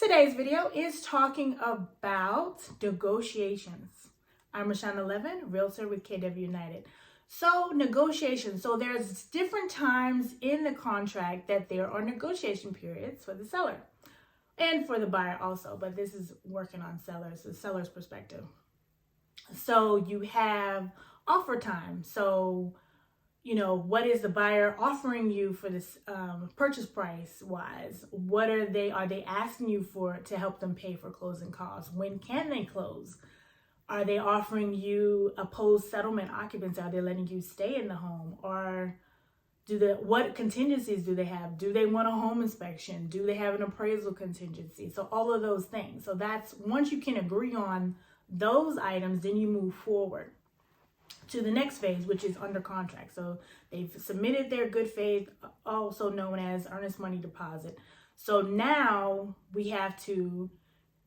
Today's video is talking about negotiations. I'm Rashana Levin, realtor with KW United. So negotiations. So there's different times in the contract that there are negotiation periods for the seller and for the buyer also, but this is working on the seller's perspective. So you have offer time. So what is the buyer offering you for this purchase price wise? What are they asking you for to help them pay for closing costs? When can they close? Are they offering you a post settlement occupancy? Are they letting you stay in the home? Or what contingencies do they have? Do they want a home inspection? Do they have an appraisal contingency? So all of those things. So that's once you can agree on those items, then you move forward to the next phase, which is under contract. So they've submitted their good faith, also known as earnest money deposit. So now we have to,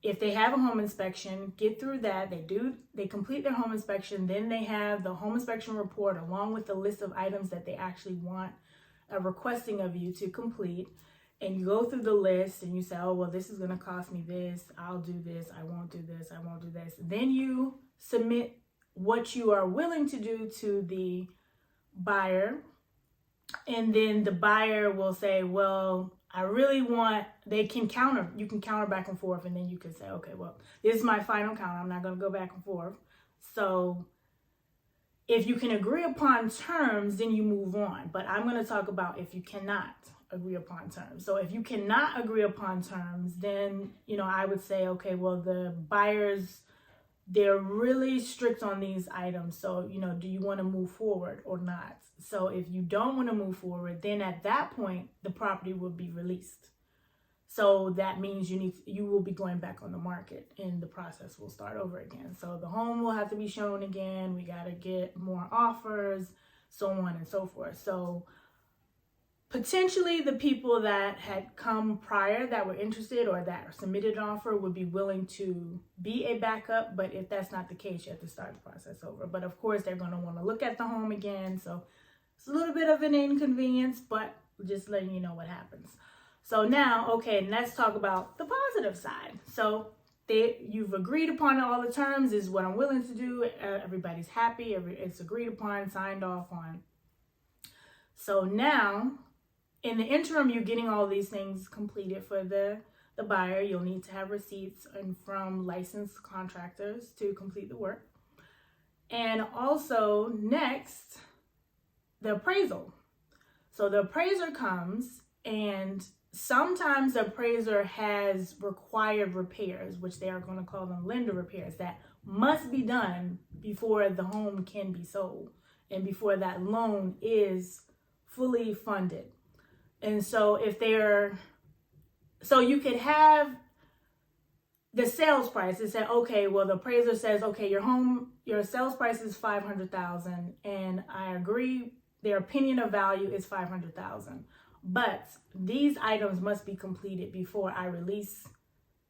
if they have a home inspection, get through that. They complete their home inspection. Then they have the home inspection report along with the list of items that they actually want requesting of you to complete. And you go through the list and you say, oh, well, this is going to cost me this. I'll do this. I won't do this. I won't do this. Then you submit what you are willing to do to the buyer. And then the buyer will say, well, I really want, you can counter back and forth. And then you can say, okay, well, this is my final count. I'm not going to go back and forth. So if you can agree upon terms, then you move on. But I'm going to talk about if you cannot agree upon terms. So if you cannot agree upon terms, then, I would say, okay, well, the buyers, they're really strict on these items. So, do you want to move forward or not? So if you don't want to move forward, then at that point, the property will be released. So that means you will be going back on the market and the process will start over again. So the home will have to be shown again. We got to get more offers, so on and so forth. So potentially the people that had come prior that were interested or that submitted an offer would be willing to be a backup. But if that's not the case, you have to start the process over. But of course, they're going to want to look at the home again. So it's a little bit of an inconvenience, but just letting you know what happens. So now, okay, let's talk about the positive side. So you've agreed upon all the terms, is what I'm willing to do. Everybody's happy. It's agreed upon, signed off on. So now, in the interim, you're getting all these things completed for the buyer. You'll need to have receipts and from licensed contractors to complete the work. And also next, the appraisal. So the appraiser comes, and sometimes the appraiser has required repairs, which they are going to call them lender repairs, that must be done before the home can be sold and before that loan is fully funded. And so so you could have the sales price. It said, okay, well, the appraiser says, okay, your sales price is $500,000, and I agree, their opinion of value is $500,000. But these items must be completed before I release.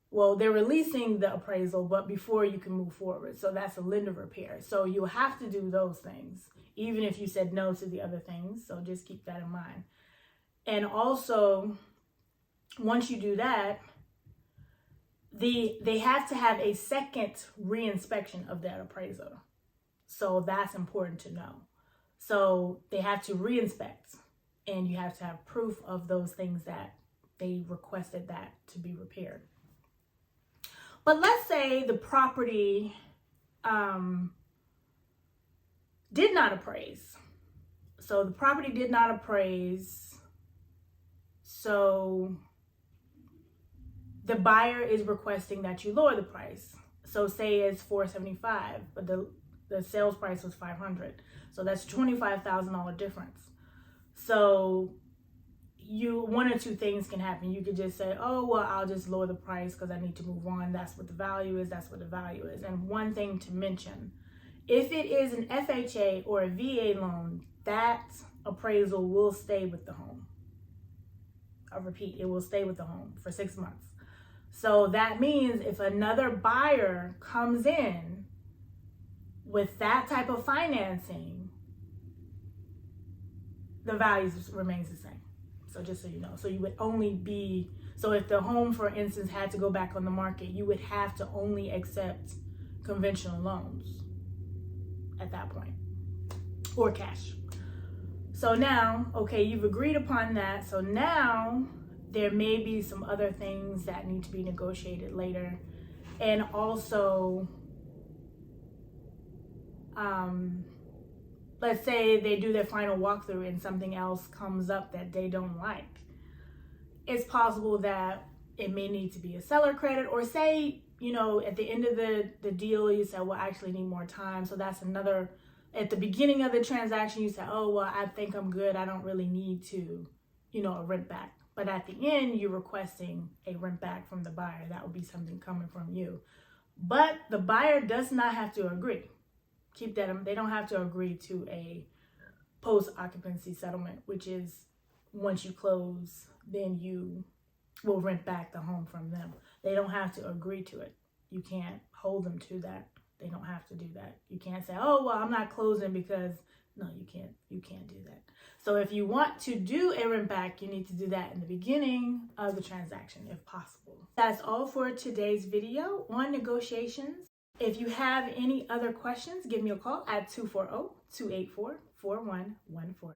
Well, they're releasing the appraisal, but before you can move forward. So that's a lender repair. So you'll have to do those things, even if you said no to the other things. So just keep that in mind. And also, once you do that, they have to have a second reinspection of that appraisal. So that's important to know. So they have to reinspect, and you have to have proof of those things that they requested that to be repaired. But let's say the property did not appraise. So the property did not appraise. So the buyer is requesting that you lower the price. So say it's $475, but the sales price was $500. So that's $25,000 difference. So one or two things can happen. You could just say, oh, well, I'll just lower the price because I need to move on. That's what the value is. That's what the value is. And one thing to mention, if it is an FHA or a VA loan, that appraisal will stay with the home. I repeat, it will stay with the home for 6 months. So that means if another buyer comes in with that type of financing, the value remains the same. So just so you know, so you would only be So if the home, for instance, had to go back on the market, you would have to only accept conventional loans at that point, or cash. So now, okay, you've agreed upon that. So now there may be some other things that need to be negotiated later. And also, let's say they do their final walkthrough and something else comes up that they don't like. It's possible that it may need to be a seller credit, or say, you know, at the end of the deal, you said, well, I actually need more time. So that's another, at the beginning of the transaction, you said, oh, well, I think I'm good. I don't really need to, you know, a rent back. But at the end, you're requesting a rent back from the buyer. That would be something coming from you. But the buyer does not have to agree. Keep that, they don't have to agree to a post-occupancy settlement, which is once you close, then you will rent back the home from them. They don't have to agree to it. You can't hold them to that. They don't have to do that. You can't say, oh, well, I'm not closing because, no, you can't do that. So if you want to do a rent back, you need to do that in the beginning of the transaction, if possible. That's all for today's video on negotiations. If you have any other questions, give me a call at 240-284-4114.